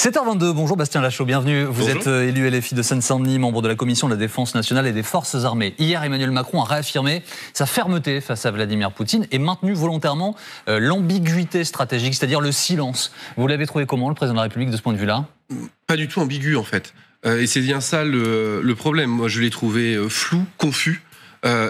7h22, bonjour Bastien Lachaud, bienvenue. Vous êtes élu LFI de Seine-Saint-Denis, membre de la Commission de la Défense nationale et des Forces armées. Hier, Emmanuel Macron a réaffirmé sa fermeté face à Vladimir Poutine et maintenu volontairement l'ambiguïté stratégique, c'est-à-dire le silence. Vous l'avez trouvé comment, le président de la République, de ce point de vue-là? Pas du tout ambigu, en fait. Et c'est bien ça le problème. Moi, je l'ai trouvé flou, confus.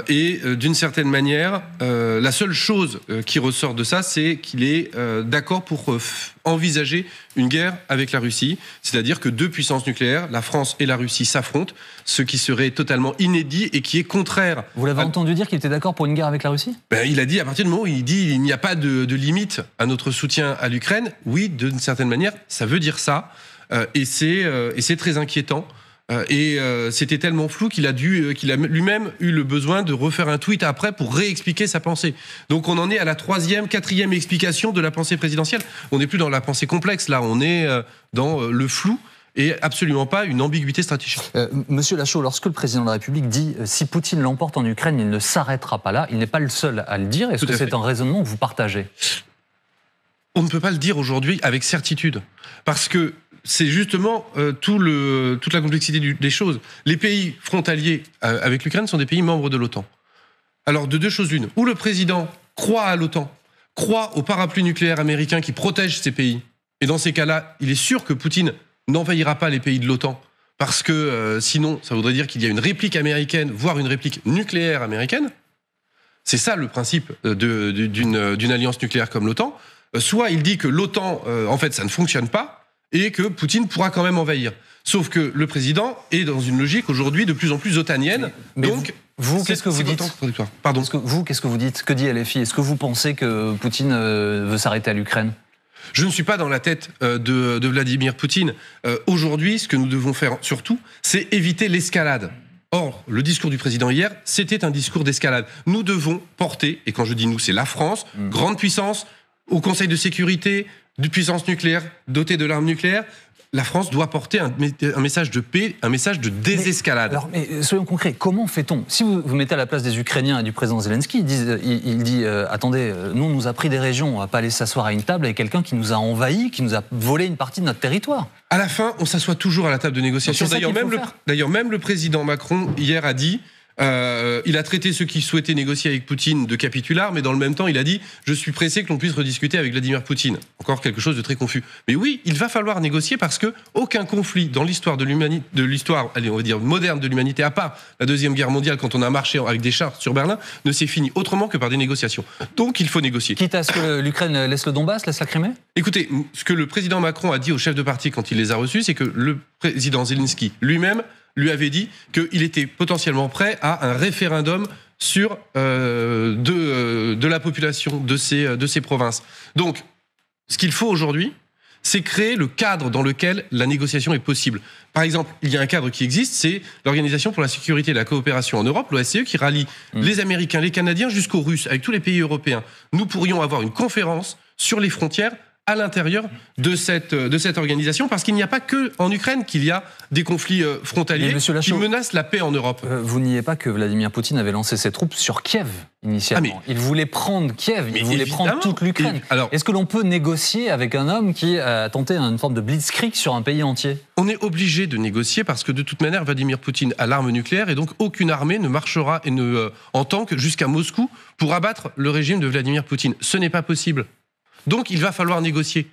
Et d'une certaine manière, la seule chose qui ressort de ça, c'est qu'il est d'accord pour envisager une guerre avec la Russie. C'est-à-dire que deux puissances nucléaires, la France et la Russie, s'affrontent, ce qui serait totalement inédit et qui est contraire. Vous l'avez entendu dire qu'il était d'accord pour une guerre avec la Russie ? Il a dit, à partir du moment où il dit qu'il n'y a pas de limite à notre soutien à l'Ukraine, oui, d'une certaine manière, ça veut dire ça. Et c'est très inquiétant. C'était tellement flou qu'il a lui-même eu le besoin de refaire un tweet après pour réexpliquer sa pensée. Donc on en est à la 3e, 4e explication de la pensée présidentielle. On n'est plus dans la pensée complexe, là, on est dans le flou et absolument pas une ambiguïté stratégique. Monsieur Lachaud, lorsque le président de la République dit « si Poutine l'emporte en Ukraine, il ne s'arrêtera pas là », il n'est pas le seul à le dire. Est-ce que c'est un raisonnement que vous partagez ? On ne peut pas le dire aujourd'hui avec certitude, parce que c'est justement toute la complexité des choses. Les pays frontaliers avec l'Ukraine sont des pays membres de l'OTAN. Alors, de deux choses l'une. Ou le président croit à l'OTAN, croit au parapluie nucléaire américain qui protège ces pays. Et dans ces cas-là, il est sûr que Poutine n'envahira pas les pays de l'OTAN. Parce que sinon, ça voudrait dire qu'il y a une réplique américaine, voire une réplique nucléaire américaine. C'est ça le principe d'une alliance nucléaire comme l'OTAN. Soit il dit que l'OTAN, en fait, ça ne fonctionne pas, et que Poutine pourra quand même envahir. Sauf que le président est dans une logique aujourd'hui de plus en plus otanienne. Mais donc, vous qu'est-ce que vous dites ? Pardon. Qu'est-ce que vous dites ? Que dit LFI ? Est-ce que vous pensez que Poutine veut s'arrêter à l'Ukraine ? Je ne suis pas dans la tête de Vladimir Poutine. Aujourd'hui, ce que nous devons faire surtout, c'est éviter l'escalade. Or, le discours du président hier, c'était un discours d'escalade. Nous devons porter, et quand je dis nous, c'est la France, grande puissance, au Conseil de sécurité, de puissance nucléaire, dotée de l'arme nucléaire, la France doit porter un message de paix, un message de désescalade. Mais soyons concrets, comment fait-on ? Si vous vous mettez à la place des Ukrainiens et du président Zelensky, il dit attendez, nous, on nous a pris des régions, on ne va pas aller s'asseoir à une table avec quelqu'un qui nous a envahis, qui nous a volé une partie de notre territoire. À la fin, on s'assoit toujours à la table de négociation. D'ailleurs, même le président Macron, hier, a dit... il a traité ceux qui souhaitaient négocier avec Poutine de capitulards, mais dans le même temps, il a dit « Je suis pressé que l'on puisse rediscuter avec Vladimir Poutine ». Encore quelque chose de très confus. Mais oui, il va falloir négocier parce que aucun conflit dans l'histoire allez, on va dire moderne de l'humanité, à part la Deuxième Guerre mondiale, quand on a marché avec des chars sur Berlin, ne s'est fini autrement que par des négociations. Donc il faut négocier. Quitte à ce que l'Ukraine laisse le Donbass, laisse la Crimée ? Écoutez, ce que le président Macron a dit aux chefs de parti quand il les a reçus, c'est que le président Zelensky lui-même lui avait dit qu'il était potentiellement prêt à un référendum sur de la population de ces provinces. Donc, ce qu'il faut aujourd'hui, c'est créer le cadre dans lequel la négociation est possible. Par exemple, il y a un cadre qui existe, c'est l'Organisation pour la sécurité et la coopération en Europe, l'OSCE, qui rallie les Américains, les Canadiens jusqu'aux Russes, avec tous les pays européens. Nous pourrions avoir une conférence sur les frontières à l'intérieur de cette organisation, parce qu'il n'y a pas que en Ukraine qu'il y a des conflits frontaliers qui menacent la paix en Europe. Vous niez pas que Vladimir Poutine avait lancé ses troupes sur Kiev initialement. Il voulait prendre Kiev, il voulait prendre toute l'Ukraine. Est-ce que l'on peut négocier avec un homme qui a tenté une forme de blitzkrieg sur un pays entier ? On est obligé de négocier parce que de toute manière, Vladimir Poutine a l'arme nucléaire et donc aucune armée ne marchera en tank jusqu'à Moscou pour abattre le régime de Vladimir Poutine. Ce n'est pas possible. Donc il va falloir négocier.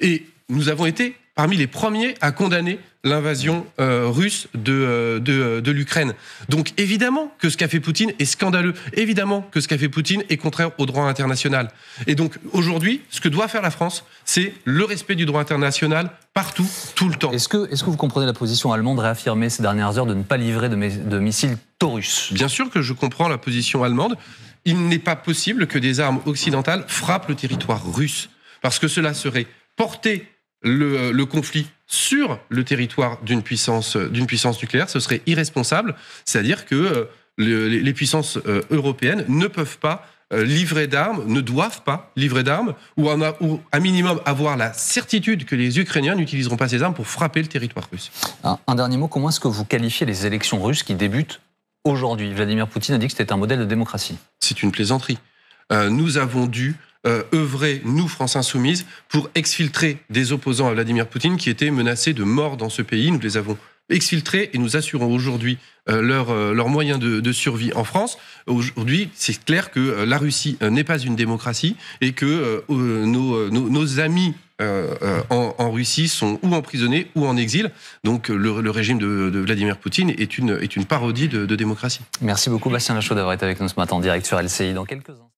Et nous avons été parmi les premiers à condamner l'invasion russe de l'Ukraine. Donc évidemment que ce qu'a fait Poutine est scandaleux. Évidemment que ce qu'a fait Poutine est contraire au droit international. Et donc aujourd'hui, ce que doit faire la France, c'est le respect du droit international partout, tout le temps. Est-ce que vous comprenez la position allemande réaffirmée ces dernières heures de ne pas livrer de missiles Taurus ? Bien sûr que je comprends la position allemande. Il n'est pas possible que des armes occidentales frappent le territoire russe, parce que cela serait porter le conflit sur le territoire d'une puissance nucléaire, ce serait irresponsable, c'est-à-dire que les puissances européennes ne peuvent pas livrer d'armes, ne doivent pas livrer d'armes, ou à minimum avoir la certitude que les Ukrainiens n'utiliseront pas ces armes pour frapper le territoire russe. Un dernier mot, comment est-ce que vous qualifiez les élections russes qui débutent aujourd'hui ? Vladimir Poutine a dit que c'était un modèle de démocratie. C'est une plaisanterie. nous avons dû œuvrer, nous, France Insoumise, pour exfiltrer des opposants à Vladimir Poutine qui étaient menacés de mort dans ce pays. Nous les avons exfiltrés et nous assurons aujourd'hui leurs moyens de survie en France. Aujourd'hui, c'est clair que la Russie n'est pas une démocratie et que nos amis en Russie sont ou emprisonnés ou en exil. Donc le régime de Vladimir Poutine est une parodie de démocratie. Merci beaucoup Bastien Lachaud d'avoir été avec nous ce matin en direct sur LCI. Dans quelques instants.